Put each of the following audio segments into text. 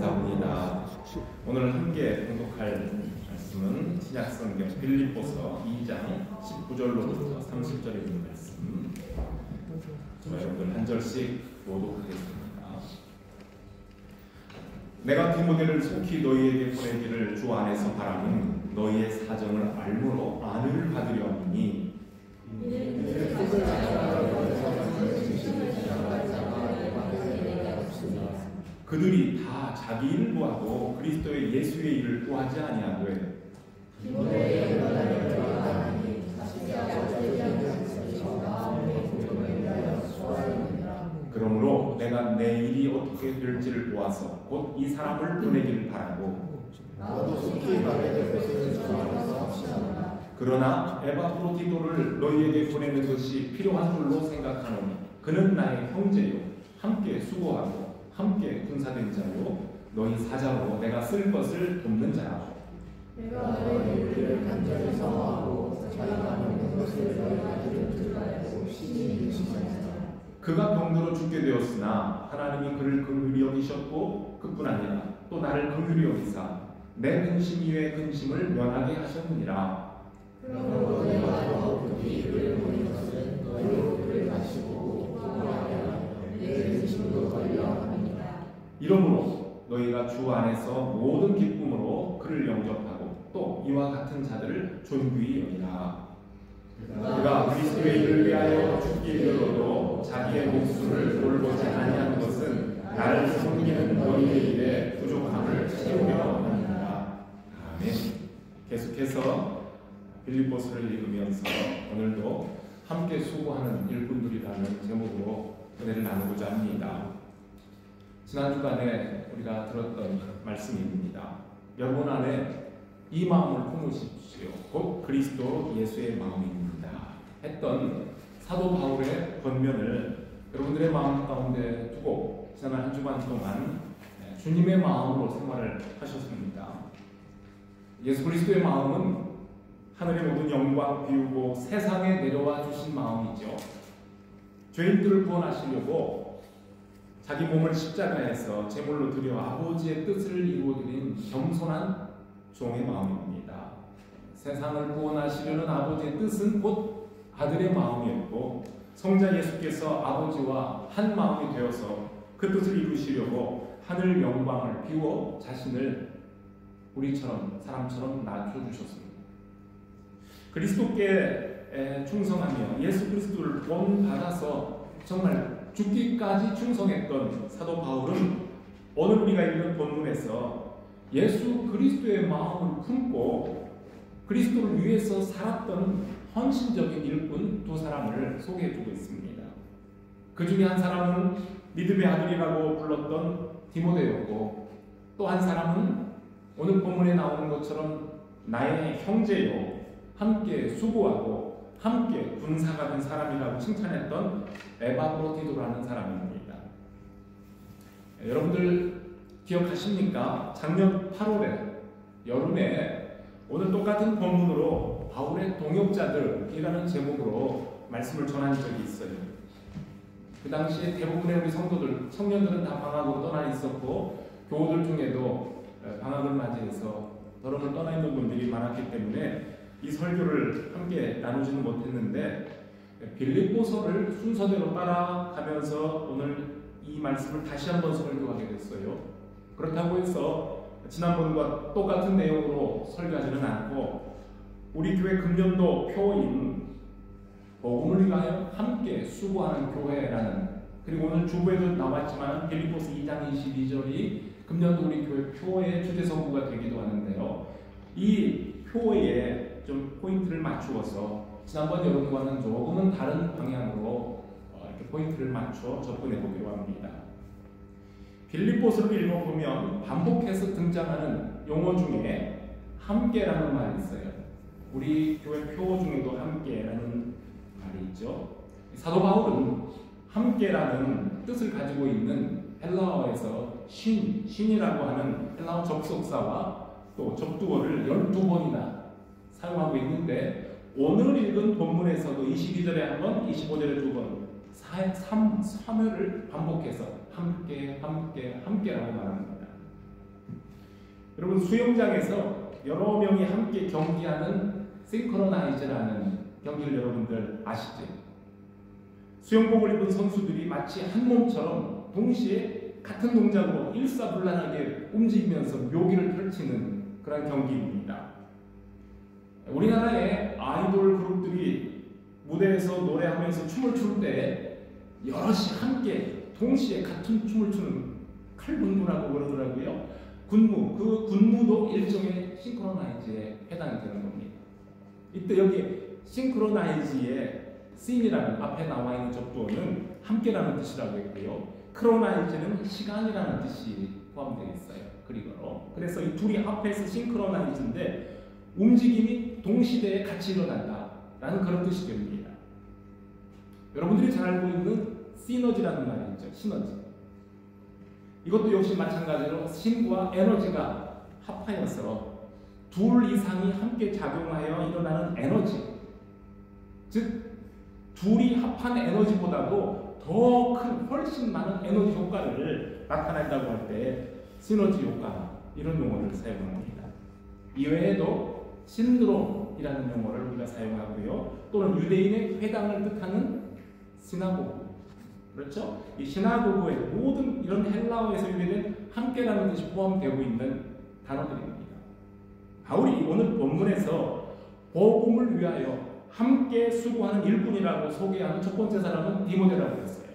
감사합니다. 오늘 함께 봉독할 말씀은 신약성경 빌립보서 2장 19절로부터 30절에 있는 말씀. 저와 여러분 한 절씩 교독하겠습니다. 내가 디모데를 속히 너희에게 보내기를 주 안에서 바라는 너희의 사정을 알므로 안위를 받으려 하니 그들이 다 자기 일을 구하고 그리스도의 예수의 일을 구하지 아니하되 그러므로 내가 내 일이 어떻게 될지를 보아서 곧 이 사람을 보내기를 바라고 그러나 에바프로디도를 너희에게 보내는 것이 필요한 줄로 생각하노니 그는 나의 형제요 함께 수고하고 함께 군사된 자요 너희 사자로 내가 쓸 것을 돕는 자라. 내가 너희 우리를 간절히 사모하고 자랑하는 것을 너희가 들은 줄 알고 신이 유심하였다. 그가 병들어 죽게 되었으나 하나님이 그를 긍휼히 여기셨고 그뿐 아니라 또 나를 긍휼히 여기사 내 근심 이외의 근심을 면하게 하셨느니라. 그러므로 내가 더 급히 그를 보는 것은 너희로 그를 마시고 구하여 내 근심도 걸려 합니다. 이러므로 너희가 주 안에서 모든 기쁨으로 그를 영접하고 또 이와 같은 자들을 존귀히 여기라. 그가 그리스도의 일을 위하여 죽기 이르러도 자기의 목숨을 돌보지 아니한 것은 나를 섬기는 너희의 일에 부족함을 채우려 합니다. 아멘. 계속해서 빌립보서를 읽으면서 오늘도 함께 수고하는 일꾼들이라는 제목으로 은혜를 나누고자 합니다. 지난 주간에 우리가 들었던 말씀입니다. 여러분 안에 이 마음을 품으십시오. 곧 그리스도 예수의 마음입니다. 했던 사도 바울의 권면을 여러분들의 마음 가운데 두고 지난 한 주간 동안 주님의 마음으로 생활을 하셨습니다. 예수 그리스도의 마음은 하늘의 모든 영광 비우고 세상에 내려와 주신 마음이죠. 죄인들을 구원하시려고 자기 몸을 십자가에서 제물로 드려 아버지의 뜻을 이루어드린 겸손한 종의 마음입니다. 세상을 구원하시려는 아버지의 뜻은 곧 아들의 마음이었고 성자 예수께서 아버지와 한 마음이 되어서 그 뜻을 이루시려고 하늘 영광을 비워 자신을 우리처럼 사람처럼 낮춰주셨습니다. 그리스도께 충성하며 예수 그리스도를 본받아서 정말 죽기까지 충성했던 사도 바울은 오늘 우리가 읽는 본문에서 예수 그리스도의 마음을 품고 그리스도를 위해서 살았던 헌신적인 일꾼 두 사람을 소개해주고 있습니다. 그 중에 한 사람은 믿음의 아들이라고 불렀던 디모데였고 또 한 사람은 오늘 본문에 나오는 것처럼 나의 형제요 함께 수고하고 함께 군사가 된 사람이라고 칭찬했던 에바프로디도라는 사람입니다. 여러분들 기억하십니까? 작년 8월에 여름에 오늘 똑같은 본문으로 바울의 동역자들이라는 제목으로 말씀을 전한 적이 있어요. 그 당시에 대부분의 우리 성도들, 청년들은 다 방학으로 떠나 있었고 교우들 중에도 방학을 맞이해서 더러움을 떠나 있는 분들이 많았기 때문에 이 설교를 함께 나누지는 못했는데 빌립보서를 순서대로 따라가면서 오늘 이 말씀을 다시 한번 설교하게 됐어요. 그렇다고 해서 지난번과 똑같은 내용으로 설교하지는 않고 우리 교회 금년도 표인 복음을 위하여 함께 수고하는 교회라는, 그리고 오늘 주부에도 나왔지만 빌립보서 2장 22절이 금년도 우리 교회 표의 주제성구가 되기도 하는데요. 이 표에 좀 포인트를 맞추어서 지난번 여러분과는 조금은 다른 방향으로 이렇게 포인트를 맞춰 접근해 보기로 합니다. 빌립보서를 읽어보면 반복해서 등장하는 용어 중에 함께라는 말이 있어요. 우리 교회 표 중에도 함께라는 말이 있죠. 사도 바울은 함께라는 뜻을 가지고 있는 헬라어에서 신이라고 하는 헬라어 접속사와 또 접두어를 12번이나 사용하고 있는데 오늘 읽은 본문에서도 22절에 한 번, 25절에 두 번, 3회를 반복해서 함께라고 말합니다. 여러분, 수영장에서 여러 명이 함께 경기하는 싱크로나이즈라는 경기를 여러분들 아시죠? 수영복을 입은 선수들이 마치 한 몸처럼 동시에 같은 동작으로 일사불란하게 움직이면서 묘기를 펼치는 그런 경기입니다. 우리나라의 아이돌 그룹들이 무대에서 노래하면서 춤을 출 때 여럿이 함께 동시에 같은 춤을 추는 칼군무라고 그러더라고요. 군무, 그 군무도 일종의 싱크로나이즈에 해당이 되는 겁니다. 이때 여기 싱크로나이즈의 씬이라는 앞에 나와 있는 접두어는 함께라는 뜻이라고 했고요. 크로나이즈는 시간이라는 뜻이 포함되어 있어요. 그리고 그래서 이 둘이 합해서 싱크로나이즈인데 움직임이 동시대에 같이 일어난다라는 그런 뜻이 됩니다. 여러분들이 잘 알고 있는 시너지라는 말이 있죠. 시너지. 이것도 역시 마찬가지로 신과 에너지가 합하여서 둘 이상이 함께 작용하여 일어나는 에너지, 즉 둘이 합한 에너지보다도 더 큰 훨씬 많은 에너지 효과를 나타낸다고 할 때 시너지 효과, 이런 용어를 사용합니다. 이외에도 신드롬이라는 용어를 우리가 사용하고요. 또는 유대인의 회당을 뜻하는 시나고그, 그렇죠? 이 시나고그의 모든 이런 헬라어에서 유래된 함께라는 뜻이 포함되고 있는 단어들입니다. 바울이 오늘 본문에서 복음을 위하여 함께 수고하는 일꾼이라고 소개하는 첫 번째 사람은 디모데라고 했어요.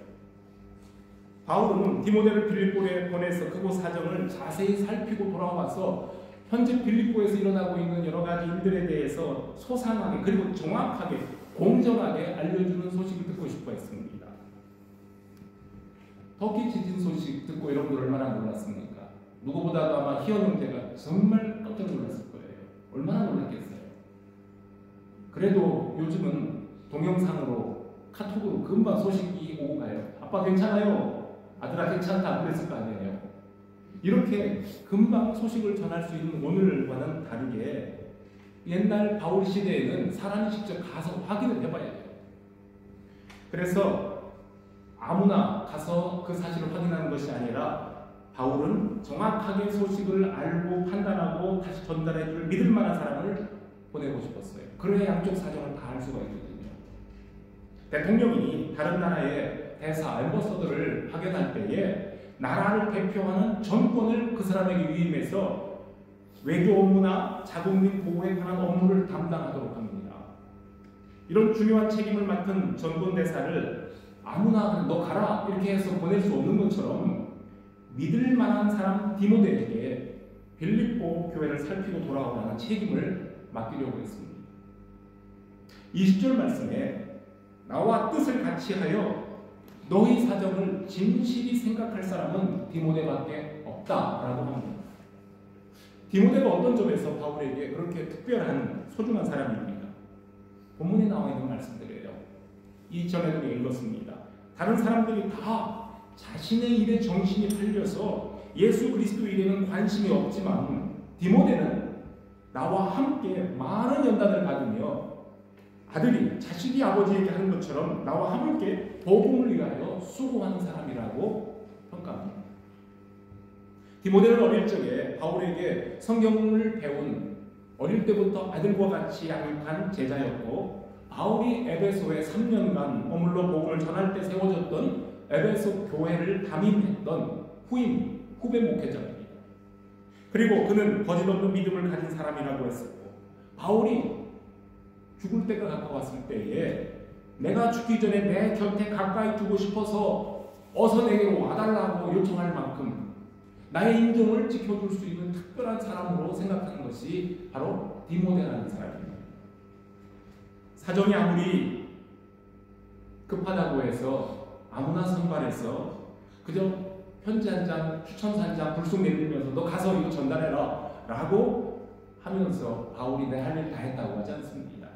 바울은 디모데를 빌립보에 보내서 그곳 사정을 자세히 살피고 돌아와서 현재 빌립보에서 일어나고 있는 여러 가지 일들에 대해서 소상하게 그리고 정확하게 공정하게 알려주는 소식을 듣고 싶어 했습니다. 터키 지진 소식 듣고 여러분들 얼마나 놀랐습니까? 누구보다도 아마 희원 형제가 정말 깜짝 놀랐을 거예요. 얼마나 놀랐겠어요. 그래도 요즘은 동영상으로 카톡으로 금방 소식이 오고 가요. 아빠 괜찮아요? 아들아 괜찮다 그랬을 거 아니에요. 이렇게 금방 소식을 전할 수 있는 오늘과는 다르게 옛날 바울 시대에는 사람이 직접 가서 확인을 해봐야 돼요. 그래서 아무나 가서 그 사실을 확인하는 것이 아니라 바울은 정확하게 소식을 알고 판단하고 다시 전달해줄 믿을 만한 사람을 보내고 싶었어요. 그래야 양쪽 사정을 다 알 수가 있거든요. 대통령이 다른 나라의 대사, 앰버서더를 파견할 때에 나라를 대표하는 전권을 그 사람에게 위임해서 외교 업무나 자국민 보호에 관한 업무를 담당하도록 합니다. 이런 중요한 책임을 맡은 전권 대사를 아무나 너 가라 이렇게 해서 보낼 수 없는 것처럼 믿을 만한 사람 디모데에게 빌립보 교회를 살피고 돌아오라는 책임을 맡기려고 했습니다. 20절 말씀에 나와 뜻을 같이 하여 너희 사정을 진실이 생각할 사람은 디모데밖에 없다라고 합니다. 디모데가 어떤 점에서 바울에게 그렇게 특별한 소중한 사람입니다. 본문에 나와 있는 말씀들이에요. 이 전에도 읽었습니다. 다른 사람들이 다 자신의 일에 정신이 팔려서 예수 그리스도 일에는 관심이 없지만 디모데는 나와 함께 많은 연단을 받으며 아들이 자식이 아버지에게 하는 것처럼 나와 함께 복음을 위하여 수고하는 사람이라고 평가합니다. 디모데는 어릴 적에 바울에게 성경을 배운 어릴 때부터 아들과 같이 양육한 제자였고 바울이 에베소에 3년간 머물러 복음을 전할 때 세워졌던 에베소 교회를 담임했던 후배 목회자입니다. 그리고 그는 거짓없는 믿음을 가진 사람이라고 했었고 바울이 죽을 때가 가까웠을 때에 내가 죽기 전에 내 곁에 가까이 두고 싶어서 어서 내게로 와달라고 요청할 만큼 나의 인정을 지켜줄 수 있는 특별한 사람으로 생각하는 것이 바로 디모데라는 사람입니다. 사정이 아무리 급하다고 해서 아무나 선발해서 그저 편지 한 장, 추천서 한 장 불쑥 내밀면서 너 가서 이거 전달해라 라고 하면서 바울이 내 할 일 다 했다고 하지 않습니다.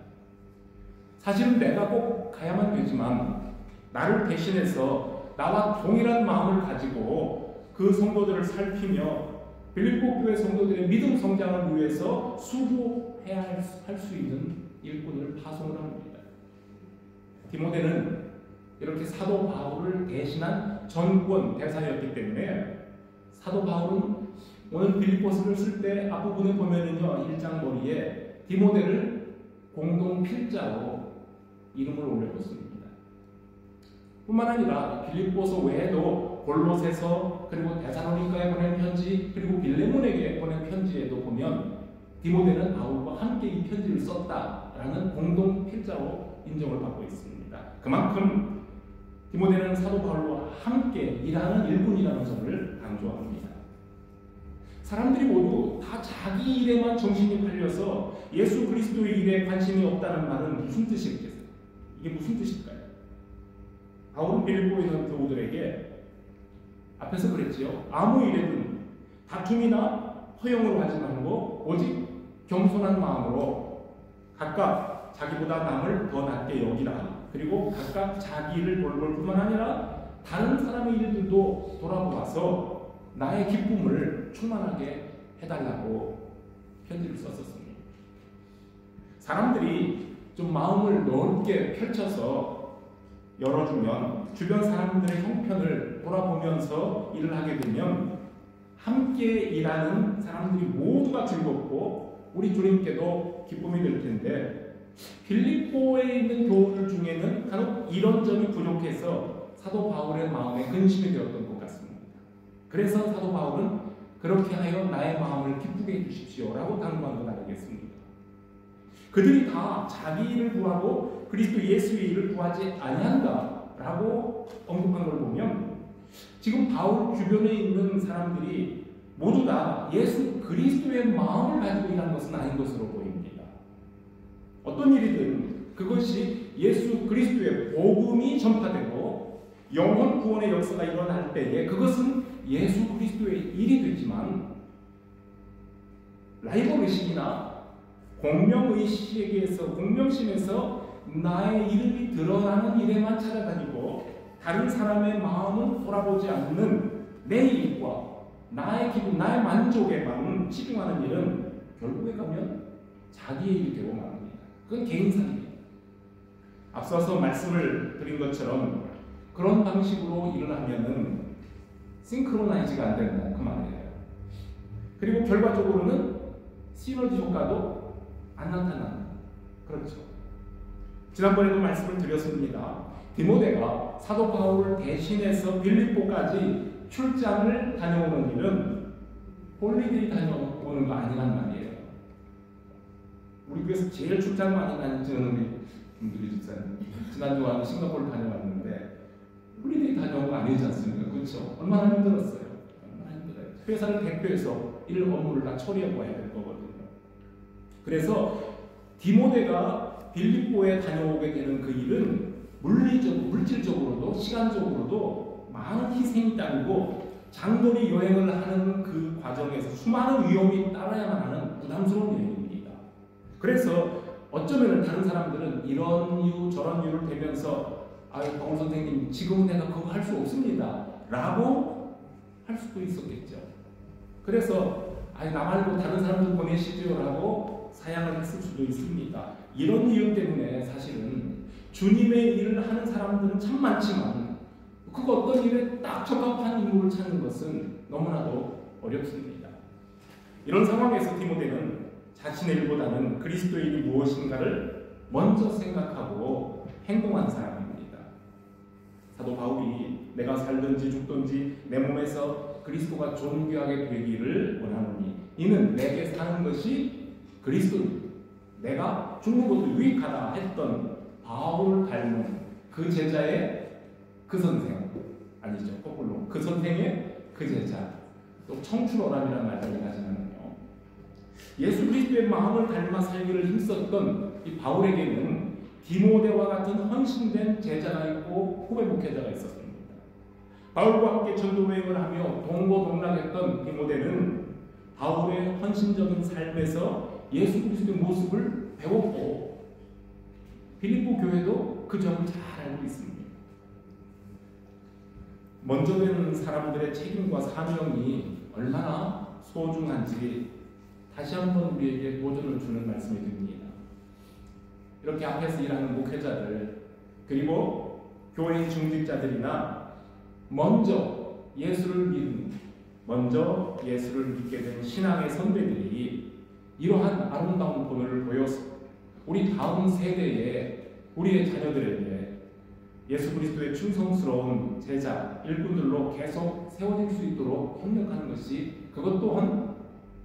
사실은 내가 꼭 가야만 되지만 나를 대신해서 나와 동일한 마음을 가지고 그 성도들을 살피며 빌립보 교회 성도들의 믿음 성장을 위해서 수고해야 할 수 있는 일꾼을 파송을 합니다. 디모데는 이렇게 사도 바울을 대신한 전권 대사였기 때문에 사도 바울은 오늘 빌립보서를 쓸 때 앞부분에 보면은요, 1장 머리에 디모데를 공동 필자로 이름을 올려놓습니다. 뿐만 아니라 빌립보서 외에도 골로새서, 그리고 데살로니가에 보낸 편지, 그리고 빌레몬에게 보낸 편지에도 보면 디모데는 바울과 함께 이 편지를 썼다라는 공동 필자로 인정을 받고 있습니다. 그만큼 디모데는 사도 바울과 함께 일하는 일꾼이라는 점을 강조합니다. 사람들이 모두 다 자기 일에만 정신이 팔려서 예수 그리스도의 일에 관심이 없다는 말은 무슨 뜻이겠어요? 이게 무슨 뜻일까요? 바울은 빌립보에 있는 교우들에게 앞에서 그랬지요. 아무 일에든 다툼이나 허용으로 하지 말고 오직 겸손한 마음으로 각각 자기보다 남을 더 낫게 여기라. 그리고 각각 자기 일을 돌볼 뿐만 아니라 다른 사람의 일들도 돌아보아서 나의 기쁨을 충만하게 해달라고 편지를 썼었습니다. 사람들이 좀 마음을 넓게 펼쳐서 열어주면 주변 사람들의 형편을 돌아보면서 일을 하게 되면 함께 일하는 사람들이 모두가 즐겁고 우리 주님께도 기쁨이 될 텐데 빌립보에 있는 교우들 중에는 간혹 이런 점이 부족해서 사도 바울의 마음에 근심이 되었던 것 같습니다. 그래서 사도 바울은 그렇게 하여 나의 마음을 기쁘게 해주십시오라고 당부한 것 아니겠습니까? 그들이 다 자기 일을 구하고 그리스도 예수의 일을 구하지 아니한다라고 언급한 걸 보면 지금 바울 주변에 있는 사람들이 모두 다 예수 그리스도의 마음을 가지고 일하는 것은 아닌 것으로 보입니다. 어떤 일이든 그것이 예수 그리스도의 복음이 전파되고 영혼 구원의 역사가 일어날 때에 그것은 예수 그리스도의 일이 되지만 라이벌의식이나 공명의식에서 공명심에서 나의 이름이 드러나는 일에만 찾아다니고 다른 사람의 마음은 돌아보지 않는 내 일과 나의 기분, 나의 만족에만 집중하는 일은 결국에 가면 자기의 일이 되고 맙니다. 그건 개인사입니다. 앞서서 말씀을 드린 것처럼 그런 방식으로 일을 하면은 싱크로나이즈가 안 된다 그 말이에요. 그리고 결과적으로는 시너지 효과도 안 나타난다. 그렇죠. 지난번에도 말씀을 드렸습니다. 디모데가 사도 바울을 대신해서 빌립보까지 출장을 다녀오는 일은 홀리데이 다녀오는 거 아니란 말이에요. 우리 교회에서 제일 출장 많이 다니는 분들이 지난주에 싱가포르를 다녀왔는데 홀리데이 다녀온 거 아니지 않습니까? 그렇죠? 얼마나 힘들었어요. 얼마나 힘들어요. 회사를 대표해서 일 업무를 다 처리하고 와야 될 거거든요. 그래서 디모데가 빌립보에 다녀오게 되는 그 일은 물질적으로도 시간적으로도 많은 희생이 따르고 장거리 여행을 하는 그 과정에서 수많은 위험이 따라야만 하는 부담스러운 여행입니다. 그래서 어쩌면 다른 사람들은 이런 이유 저런 이유를 대면서 바울 선생님 지금은 내가 그거 할 수 없습니다 라고 할 수도 있었겠죠. 그래서 나 말고 다른 사람들 보내시죠 라고 사양을 했을 수도 있습니다. 이런 이유 때문에 사실은 주님의 일을 하는 사람들은 참 많지만 그 어떤 일에 딱 적합한 인물을 찾는 것은 너무나도 어렵습니다. 이런 상황에서 디모데는 자신의 일보다는 그리스도의 일이 무엇인가를 먼저 생각하고 행동한 사람입니다. 사도 바울이 내가 살든지 죽든지 내 몸에서 그리스도가 존귀하게 되기를 원하노니 이는 내게 사는 것이 그리스도입니다. 내가 죽는 것도 유익하다 했던 바울을 닮은 그 제자의 그 선생 아니죠. 거꾸로 그 선생의 그 제자 또 청춘어람이라는 말까지 가지면요. 예수 그리스도의 마음을 닮아 살기를 힘썼던 이 바울에게는 디모데와 같은 헌신된 제자가 있고 후배 목회자가 있었습니다. 바울과 함께 전도여행을 하며 동고동락했던 디모데는 바울의 헌신적인 삶에서 예수 그리스도의 모습을 배웠고 빌립보 교회도 그 점을 잘 알고 있습니다. 먼저 된 사람들의 책임과 사명이 얼마나 소중한지 다시 한번 우리에게 도전을 주는 말씀이 됩니다. 이렇게 앞에서 일하는 목회자들 그리고 교회의 중직자들이나 먼저 예수를 믿은 먼저 예수를 믿게 된 신앙의 선배들이 이러한 아름다운 본을 보여서 우리 다음 세대에 우리의 자녀들에게 예수 그리스도의 충성스러운 제자, 일꾼들로 계속 세워질 수 있도록 협력하는 것이 그것 또한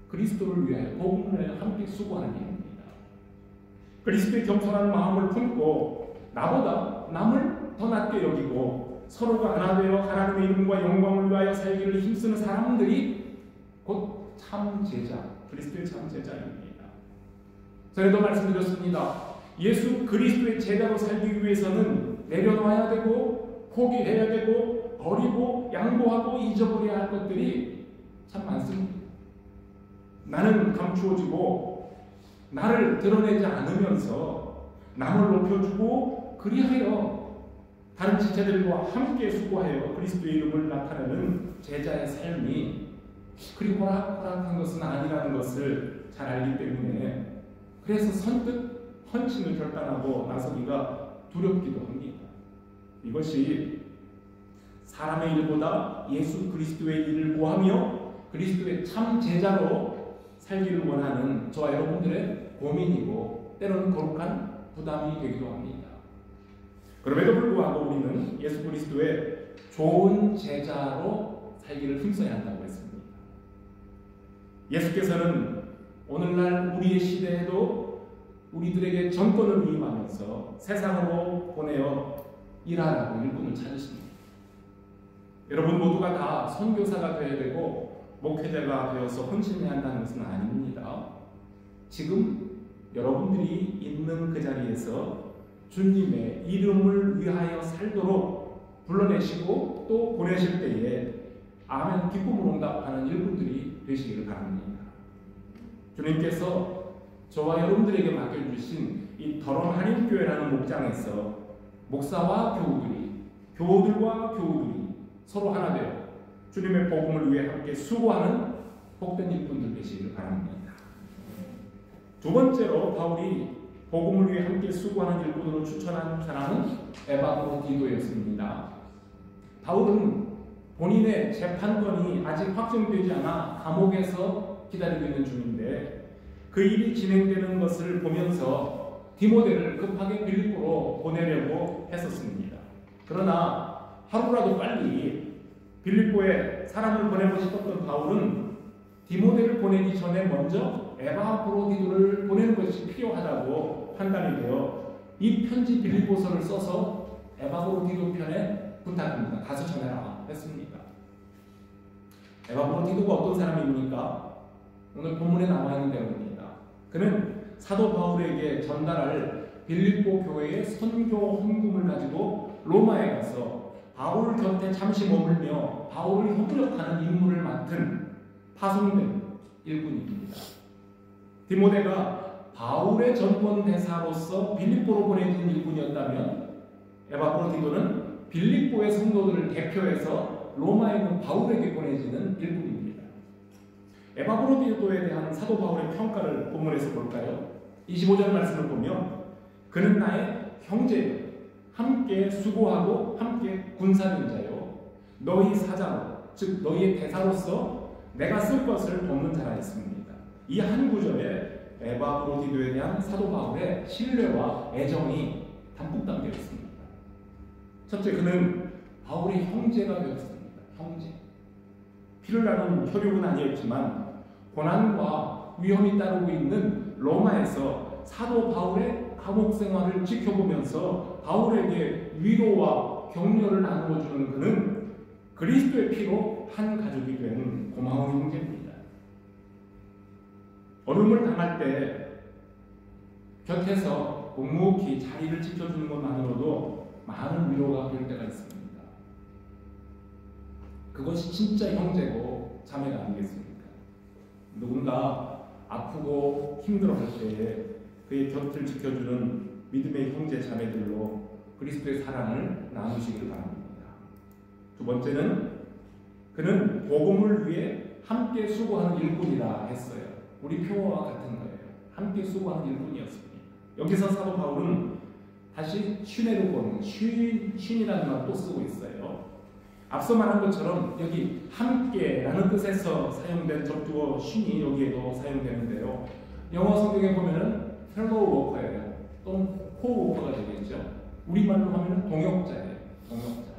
그리스도를 위하여 복음을 위하여 함께 수고하는 일입니다. 그리스도의 겸손한 마음을 품고 나보다 남을 더 낮게 여기고 서로가 하나 되어 하나님의 이름과 영광을 위하여 살기를 힘쓰는 사람들이 곧 참 제자, 그리스도의 참 제자입니다. 전에도 말씀드렸습니다. 예수 그리스도의 제자로 살기 위해서는 내려놔야 되고 포기해야 되고 버리고 양보하고 잊어버려야 할 것들이 참 많습니다. 나는 감추어지고 나를 드러내지 않으면서 남을 높여주고 그리하여 다른 지체들과 함께 수고하여 그리스도의 이름을 나타내는 제자의 삶이 그리 호락호락한 것은 아니라는 것을 잘 알기 때문에 그래서 선뜻 헌신을 결단하고 나서기가 두렵기도 합니다. 이것이 사람의 일보다 예수 그리스도의 일을 구하며 그리스도의 참 제자로 살기를 원하는 저와 여러분들의 고민이고 때로는 거룩한 부담이 되기도 합니다. 그럼에도 불구하고 우리는 예수 그리스도의 좋은 제자로 살기를 힘써야 한다고 했습니다. 예수께서는 오늘날 우리의 시대에도 우리들에게 정권을 위임하면서 세상으로 보내어 일하라고 일꾼을 찾으십니다. 여러분 모두가 다 선교사가 되어야 되고 목회자가 되어서 헌신해야 한다는 것은 아닙니다. 지금 여러분들이 있는 그 자리에서 주님의 이름을 위하여 살도록 불러내시고 또 보내실 때에 아멘 기쁨으로 응답하는 일꾼들이 되시기를 바랍니다. 주님께서 저와 여러분들에게 맡겨주신 이 더러운 한인교회라는 목장에서 목사와 교우들과 교우들이 서로 하나 되어 주님의 복음을 위해 함께 수고하는 복된 일꾼들 되시기를 바랍니다. 두 번째로 바울이 복음을 위해 함께 수고하는 일꾼으로 추천한 사람은 에바브로디도였습니다. 바울은 본인의 재판권이 아직 확정되지 않아 감옥에서 기다리고 있는 중인데 그 일이 진행되는 것을 보면서 디모데를 급하게 빌립보로 보내려고 했었습니다. 그러나 하루라도 빨리 빌립보에 사람을 보내고 싶었던 바울은 디모데를 보내기 전에 먼저 에바브로디도를 보내는 것이 필요하다고 판단이 되어 이 편지 빌립보서를 써서 에바브로디도 편에 부탁합니다. 가서 전해라 했습니다. 에바브로디도가 어떤 사람입니까? 오늘 본문에 나와 있는 내용입니다. 그는 사도 바울에게 전달할 빌립보 교회의 선교 헌금을 가지고 로마에 가서 바울 곁에 잠시 머물며 바울을 협력하는 임무를 맡은 파송된 일꾼입니다. 디모데가 바울의 전권 대사로서 빌립보로 보내진 일꾼이었다면 에바브로디도는 빌립보의 성도들을 대표해서 로마에 있는 바울에게 보내지는 일꾼입니다. 에바브로디도에 대한 사도 바울의 평가를 본문에서 볼까요? 25절 말씀을 보면 그는 나의 형제요 함께 수고하고 함께 군사된 자요 너희 사자로 즉 너희의 대사로서 내가 쓸 것을 돕는 자라 했습니다. 이 한 구절에 에바브로디도에 대한 사도 바울의 신뢰와 애정이 담뿍 담겨 있습니다. 첫째, 그는 바울의 형제가 되었습니다. 형제. 피를 나눈 혈육은 아니었지만 고난과 위험이 따르고 있는 로마에서 사도 바울의 감옥 생활을 지켜보면서 바울에게 위로와 격려를 나누어주는 그는 그리스도의 피로 한 가족이 된 고마운 형제입니다. 어려움을 당할 때 곁에서 묵묵히 자리를 지켜주는 것만으로도 많은 위로가 될 때가 있습니다. 그것이 진짜 형제고 자매가 아니겠습니까? 누군가 아프고 힘들어할 때에 그의 곁을 지켜주는 믿음의 형제 자매들로 그리스도의 사랑을 나누시길 바랍니다. 두 번째는 그는 복음을 위해 함께 수고하는 일꾼이라 했어요. 우리 표어와 같은 거예요. 함께 수고하는 일꾼이었습니다. 여기서 사도 바울은 다시 슈네르곤, 쉰이라는 말 또 쓰고 있어요. 앞서 말한 것처럼 여기 함께라는 뜻에서 사용된 접두어 쉰이 여기에도 사용되는데요. 영어 성경에 보면은 fellow worker예요. 또는 co-worker가 되겠죠. 우리말로 하면은 동역자예요. 동역자.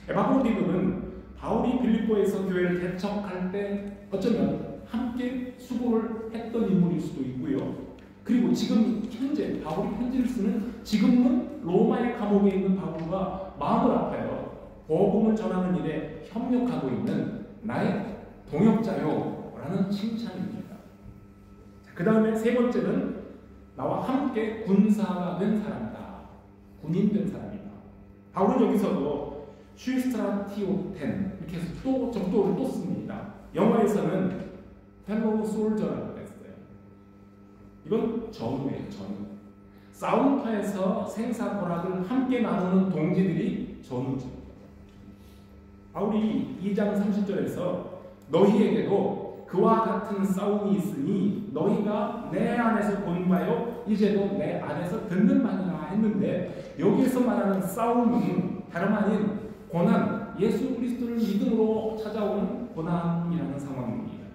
에바브로디도는 바울이 빌립보에서 교회를 개척할 때 어쩌면 함께 수고를 했던 인물일 수도 있고요. 그리고 지금 현재 바울이 편지를 쓰는 지금은 로마의 감옥에 있는 바울과 마음을 아파요. 복음을 전하는 일에 협력하고 있는 나의 동역자요 라는 칭찬입니다. 그 다음에 세 번째는 나와 함께 군사가 된 사람이다. 군인 된 사람이다. 바울은 여기서도 슈스트라티오텐 이렇게 해서 또 접두어를 또 씁니다. 영어에서는 fellow soldier라고 했어요. 이건 전우예요. 전우. 싸움터에서 생사고락을 함께 나누는 동지들이 전우죠. 바울이 2장 30절에서 너희에게도 그와 같은 싸움이 있으니 너희가 내 안에서 본 바요 이제도 내 안에서 듣는 바니라 했는데, 여기에서 말하는 싸움은 다름 아닌 고난, 예수 그리스도를 믿음으로 찾아오는 고난이라는 상황입니다.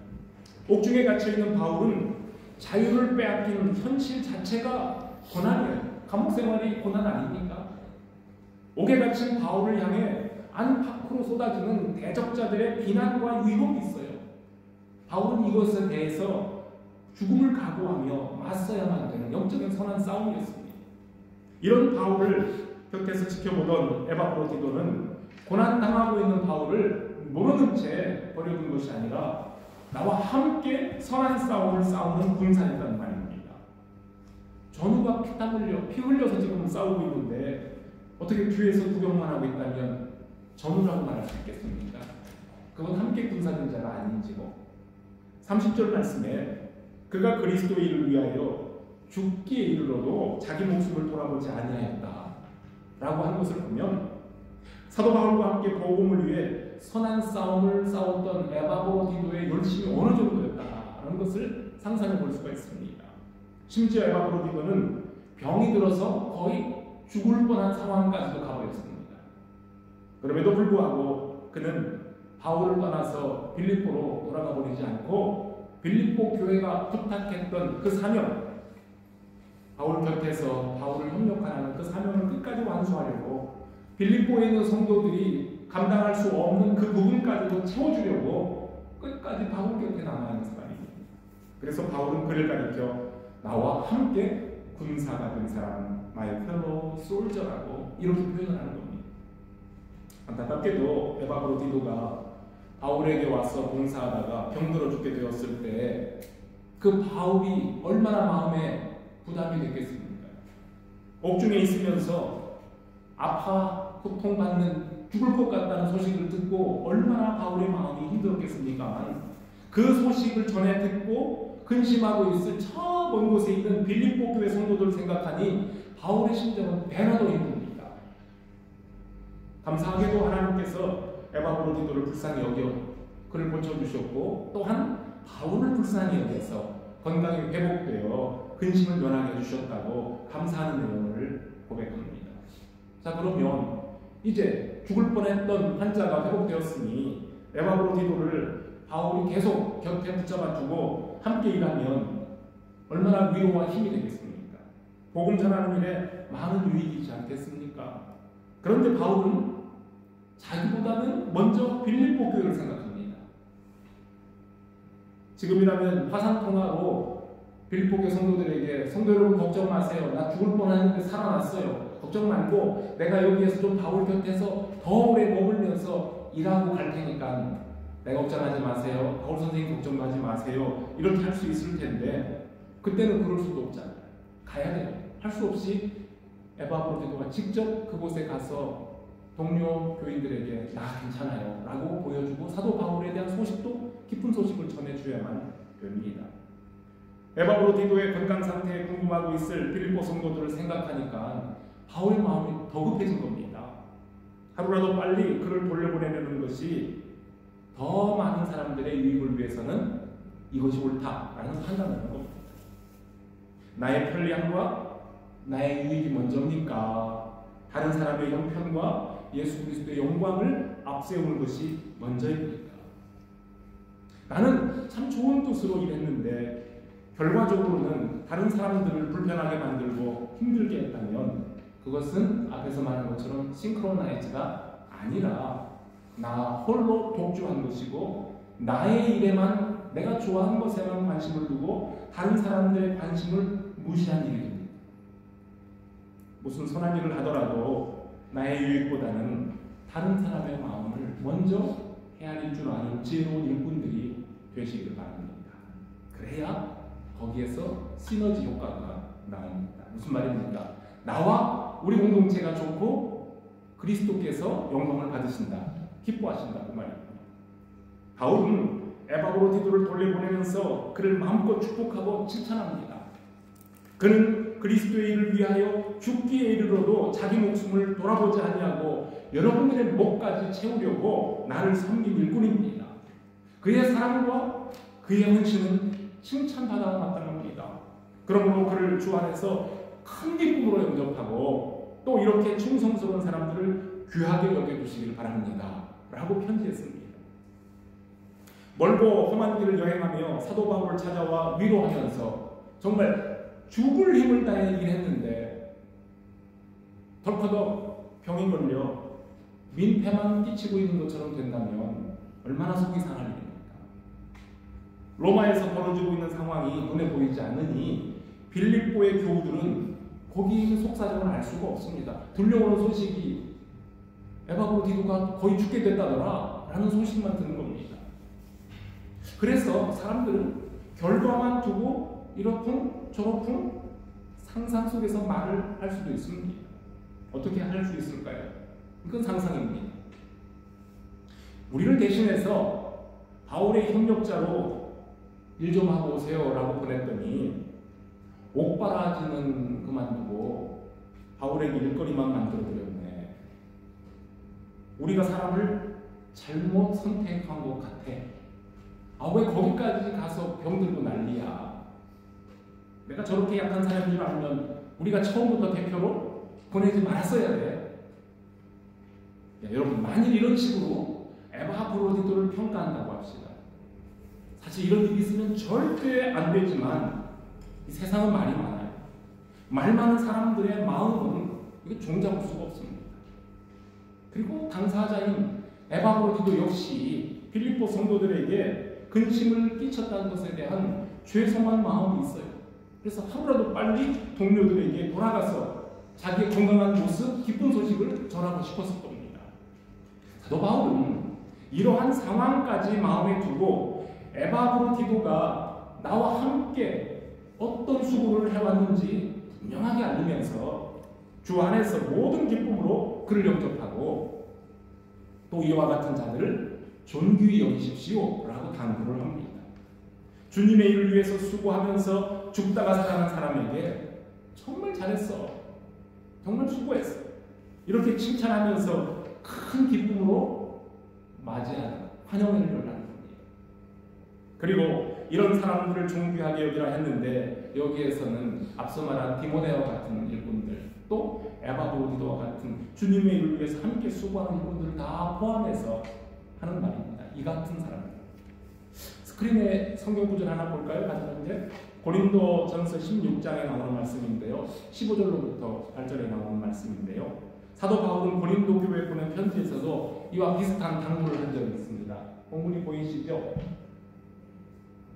옥중에 갇혀있는 바울은 자유를 빼앗기는 현실 자체가 고난이에요. 감옥 생활이 고난 아닙니까? 옥에 갇힌 바울을 향해 안팎으로 쏟아지는 대적자들의 비난과 위협이 있어요. 바울은 이것에 대해서 죽음을 각오하며 맞서야만 되는 영적인 선한 싸움이었습니다. 이런 바울을 곁에서 지켜보던 에바브로디도는 고난당하고 있는 바울을 모르는 채 버려둔 것이 아니라 나와 함께 선한 싸움을 싸우는 군사였단 말입니다. 전우가 피 흘려서 지금 싸우고 있는데 어떻게 뒤에서 구경만 하고 있다면 전우라고 말할 수 있겠습니까? 그건 함께 군사된 자가 아닌지고. 30절 말씀에 그가 그리스도의 일을 위하여 죽기에 이르러도 자기 목숨을 돌아보지 아니하였다 라고 한 것을 보면, 사도 바울과 함께 복음을 위해 선한 싸움을 싸웠던 에바브로디도의 열심이 어느 정도였다라는 것을 상상해 볼 수가 있습니다. 심지어 에바브로디도는 병이 들어서 거의 죽을 뻔한 상황까지도 가버렸습니다. 그럼에도 불구하고 그는 바울을 떠나서 빌립보로 돌아가 버리지 않고 빌립보 교회가 부탁했던 그 사명, 바울 곁에서 바울을 협력하는 그 사명을 끝까지 완수하려고 빌립보에 있는 성도들이 감당할 수 없는 그 부분까지도 채워주려고 끝까지 바울 곁에 남아있는 사람입니다. 그래서 바울은 그를 가리켜 나와 함께 군사가 된 사람, my fellow soldier라고 이렇게 표현을 하는 겁니다. 안타깝게도 에바브로디도가 바울에게 와서 봉사하다가 병들어 죽게 되었을 때 그 바울이 얼마나 마음에 부담이 됐겠습니까? 옥중에 있으면서 아파 고통받는 죽을 것 같다는 소식을 듣고 얼마나 바울의 마음이 힘들었겠습니까? 그 소식을 전해 듣고 근심하고 있을 저 먼 곳에 있는 빌립보 교회 성도들을 생각하니 바울의 심정은 배나 더 힘듭니다. 감사하게도 하나님께서 에바브로디도를 불쌍히 여겨 그를 고쳐주셨고, 또한 바울을 불쌍히 여겨서 건강이 회복되어 근심을 면하게 해주셨다고 감사하는 내용을 고백합니다. 자, 그러면 이제 죽을 뻔했던 환자가 회복되었으니 에바브로디도를 바울이 계속 곁에 붙잡아주고 함께 일하면 얼마나 위로와 힘이 되겠습니까? 복음 전하는 일에 많은 유익이 있지 않겠습니까? 그런데 바울은 자기보다는 먼저 빌립보 교회를 생각합니다. 지금이라면 화상통화로 빌립보 교회 성도들에게 성도 여러분 걱정 마세요. 나 죽을 뻔했는데 살아났어요. 걱정 말고 내가 여기에서 좀 바울 곁에서 더 오래 머물면서 일하고 갈 테니까 내가 걱정하지 마세요. 바울 선생님 걱정하지 마세요. 이렇게 할 수 있을 텐데 그때는 그럴 수도 없잖아요. 가야 돼요. 할 수 없이 에바브로디도가 직접 그곳에 가서 동료 교인들에게 나 괜찮아요 라고 보여주고 사도 바울에 대한 소식도 기쁜 소식을 전해줘야만 됩니다. 에바브로디도의 건강 상태에 궁금하고 있을 빌립보 성도들을 생각하니까 바울의 마음이 더 급해진 겁니다. 하루라도 빨리 그를 돌려보내려는 것이 더 많은 사람들의 유익을 위해서는 이것이 옳다라는 판단을 하는 겁니다. 나의 편리함과 나의 유익이 먼저입니까? 다른 사람의 형편과 예수 그리스도의 영광을 앞세우는 것이 먼저입니다. 나는 참 좋은 뜻으로 일했는데 결과적으로는 다른 사람들을 불편하게 만들고 힘들게 했다면 그것은 앞에서 말한 것처럼 싱크로나이즈가 아니라 나 홀로 독주한 것이고 나의 일에만 내가 좋아하는 것에만 관심을 두고 다른 사람들의 관심을 무시한 일이 됩니다. 무슨 선한 일을 하더라도 나의 유익보다는 다른 사람의 마음을 먼저 헤아릴 줄 아는 지혜로운 일꾼들이 되시길 바랍니다. 그래야 거기에서 시너지 효과가 나옵니다. 무슨 말입니까? 나와 우리 공동체가 좋고 그리스도께서 영광을 받으신다, 기뻐하신다 그 말입니다. 바울은 에바브로디도를 돌려보내면서 그를 마음껏 축복하고 칭찬합니다. 그는 그리스도의 일을 위하여 죽기에 이르러도 자기 목숨을 돌아보지 아니하고 여러분들의 목까지 채우려고 나를 섬긴 일꾼입니다. 그의 사랑과 그의 헌신은 칭찬받아 마땅합니다. 그러므로 그를 주 안에서 큰 기쁨으로 영접하고 또 이렇게 충성스러운 사람들을 귀하게 여겨주시길 바랍니다. 라고 편지했습니다. 멀고 험한 길을 여행하며 사도 바울을 찾아와 위로하면서 정말 죽을 힘을 다해 일했는데 덜커덕 병이 걸려 민폐만 끼치고 있는 것처럼 된다면 얼마나 속이 상할 일입니까? 로마에서 벌어지고 있는 상황이 눈에 보이지 않으니 빌립보의 교우들은 거기 있는 속사정을 알 수가 없습니다. 들려오는 소식이 에바브로디도가 거의 죽게 됐다더라 라는 소식만 듣는 겁니다. 그래서 사람들은 결과만 두고 이러쿵 저러쿵 상상 속에서 말을 할 수도 있습니다. 어떻게 할 수 있을까요? 이건 상상입니다. 우리를 대신해서 바울의 협력자로 일 좀 하고 오세요 라고 보냈더니 옥바라지는 그만두고 바울에게 일거리만 만들어드렸네. 우리가 사람을 잘못 선택한 것 같아. 왜 거기까지 가서 병들고 난리야. 내가 저렇게 약한 사람인 줄 알면 우리가 처음부터 대표로 보내지 말았어야 돼. 여러분, 만일 이런 식으로 에바브로디도를 평가한다고 합시다. 사실 이런 일이 있으면 절대 안 되지만 이 세상은 말이 많아요. 말 많은 사람들의 마음은 이거 종잡을 수가 없습니다. 그리고 당사자인 에바브로디도 역시 빌립보 성도들에게 근심을 끼쳤다는 것에 대한 죄송한 마음이 있어요. 그래서 하루라도 빨리 동료들에게 돌아가서 자기의 건강한 모습, 기쁜 소식을 전하고 싶었을 겁니다. 사도 바울은 이러한 상황까지 마음에 두고 에바브로디도가 나와 함께 어떤 수고를 해왔는지 분명하게 알리면서 주 안에서 모든 기쁨으로 그를 영접하고 또 이와 같은 자들을 존귀히 여기십시오 라고 당부를 합니다. 주님의 일을 위해서 수고하면서 죽다가 살아난 사람에게 정말 잘했어, 정말 수고했어, 이렇게 칭찬하면서 큰 기쁨으로 맞이하는, 환영을 열라는 겁니다. 그리고 이런 사람들을 존귀하게 여기라 했는데 여기에서는 앞서 말한 디모데와 같은 일꾼들, 또 에바브로디도와 같은 주님의 일을 위해서 함께 수고하는 일꾼들을 다 포함해서 하는 말입니다. 이 같은 사람들. 스크린에 성경 구절 하나 볼까요? 가장 먼저 고린도 전서 16장에 나오는 말씀인데요. 15절로부터 8절에 나오는 말씀인데요. 사도 바울은 고린도 교회에 보낸 편지에서도 이와 비슷한 당부를 한 적이 있습니다. 본문이 보이시죠?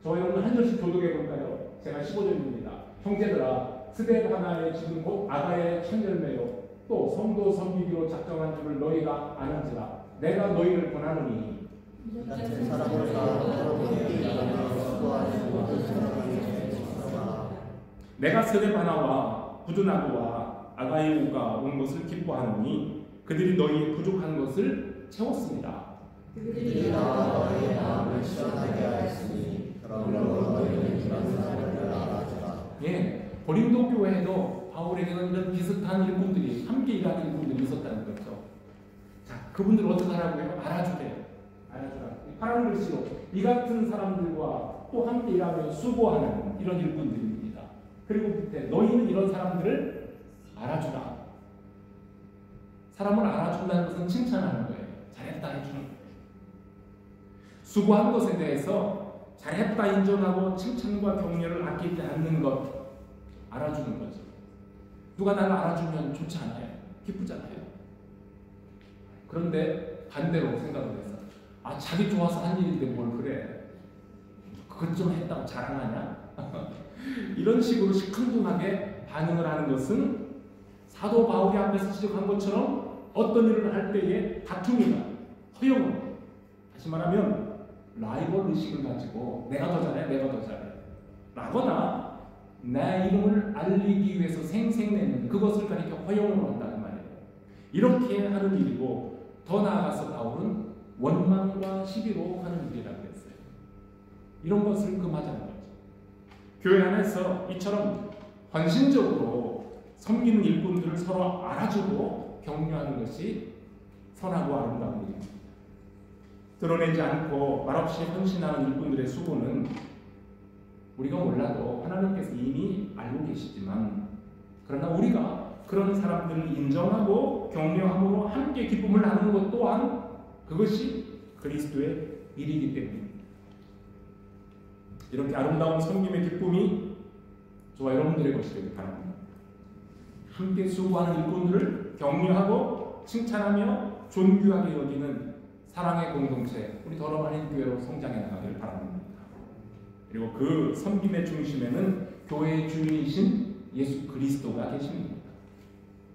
저희 오늘 한 절씩 교독해 볼까요? 제가 15절입니다. 형제들아, 스데바나의 지금 곧 아가의 천절매요 또 성도 섬기기로 작정한 줄을 너희가 아는지라. 내가 너희를 권하노니 같은 사람을 여러분에게 일하며 수고하는 모든 사람에게 전하라. 내가 스데바나와 부두나도와 아가이오가 온 것을 기뻐하노니 그들이 너희의 부족한 것을 채웠습니다. 그들이 나와 너희의 마음을 시원하게 하였으니 그러므로 너희는 이런 사람을 알아주라. 예, 고린도 교회에도 바울에게는 이런 비슷한 일꾼들이, 함께 일하는 일꾼들이 있었다는 거죠. 자, 그분들 어떻게 하라고요? 알아주래요. 알아주라. 파란 글씨로 이 같은 사람들과 또 함께 일하며 수고하는 이런 일꾼들입니다. 그리고 밑에 너희는 이런 사람들을 알아주라. 사람을 알아준다는 것은 칭찬하는 거예요. 잘했다 해주는 거예요. 수고한 것에 대해서 잘했다 인정하고 칭찬과 격려를 아끼지 않는 것 알아주는 거죠. 누가 나를 알아주면 좋지 않아요? 기쁘잖아요. 그런데 반대로 생각을 해서 자기 좋아서 한 일인데 뭘 그래? 그것 좀 했다고 자랑하냐? 이런 식으로 시큰둥하게 반응을 하는 것은 사도 바울이 앞에서 지적한 것처럼 어떤 일을 할 때에 다툼이나 허용, 다시 말하면 라이벌 의식을 가지고 내가 더 잘해, 내가 더 잘해 라거나 내 이름을 알리기 위해서 생색내는 그것을 가리켜 허용을 한다는 말이에요. 이렇게 하는 일이고, 더 나아가서 바울은 원망과 시비로 하는 일이라고 했어요. 이런 것을 금하자는 거죠. 교회 안에서 이처럼 헌신적으로 섬기는 일꾼들을 서로 알아주고 격려하는 것이 선하고 아름다운 일입니다. 드러내지 않고 말없이 헌신하는 일꾼들의 수고는 우리가 몰라도 하나님께서 이미 알고 계시지만, 그러나 우리가 그런 사람들을 인정하고 격려함으로 함께 기쁨을 나누는 것 또한 그것이 그리스도의 일이기 때문입니다. 이렇게 아름다운 섬김의 기쁨이 저와 여러분들의 것이 되길 바랍니다. 함께 수고하는 일꾼들을 격려하고 칭찬하며 존귀하게 여기는 사랑의 공동체, 우리 더러마린 교회로 성장해 나가길 바랍니다. 그리고 그 섬김의 중심에는 교회의 주인이신 예수 그리스도가 계십니다.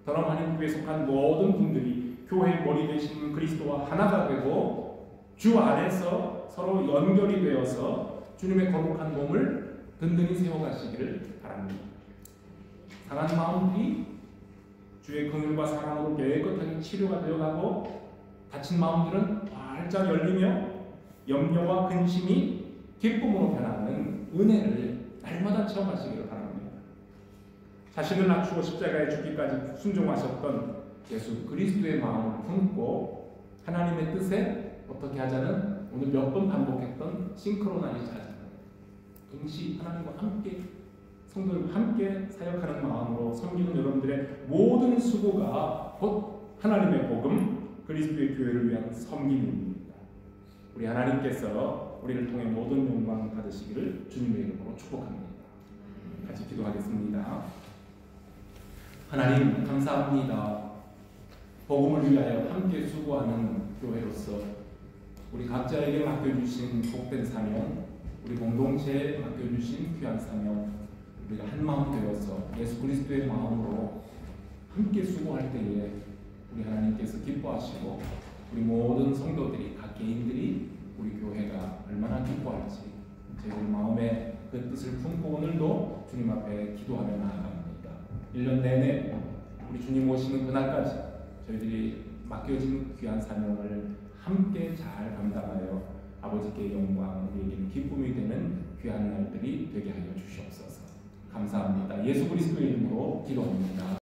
더러마린 교회에 속한 모든 분들이 교회의 머리 되신 그리스도와 하나가 되고 주 안에서 서로 연결이 되어서 주님의 거룩한 몸을 든든히 세워가시기를 바랍니다. 상한 마음들이 주의 긍휼과 사랑으로 깨끗하게 치료가 되어가고, 다친 마음들은 활짝 열리며 염려와 근심이 기쁨으로 변하는 은혜를 날마다 체험하시기를 바랍니다. 자신을 낮추고 십자가에 죽기까지 순종하셨던 예수 그리스도의 마음을 품고 하나님의 뜻에 어떻게 하자는 오늘 몇 번 반복했던 싱크로나이즈 하자는, 동시 하나님과 함께 성도들과 함께 사역하는 마음으로 섬기는 여러분들의 모든 수고가 곧 하나님의 복음 그리스도의 교회를 위한 섬김입니다. 우리 하나님께서 우리를 통해 모든 영광 받으시기를 주님의 이름으로 축복합니다. 같이 기도하겠습니다. 하나님 감사합니다. 복음을 위하여 함께 수고하는 교회로서 우리 각자에게 맡겨주신 복된 사명, 우리 공동체에 맡겨주신 귀한 사명, 우리가 한 마음 되어서 예수 그리스도의 마음으로 함께 수고할 때에 우리 하나님께서 기뻐하시고 우리 모든 성도들이 각 개인들이 우리 교회가 얼마나 기뻐할지 저희 마음에 그 뜻을 품고 오늘도 주님 앞에 기도하며 나아갑니다. 1년 내내 우리 주님 오시는 그날까지 저희들이 맡겨진 귀한 사명을 함께 잘 감당하여 아버지께 영광, 우리에게는 기쁨이 되는 귀한 날들이 되게 하여 주시옵소서. 감사합니다. 예수 그리스도의 이름으로 기도합니다.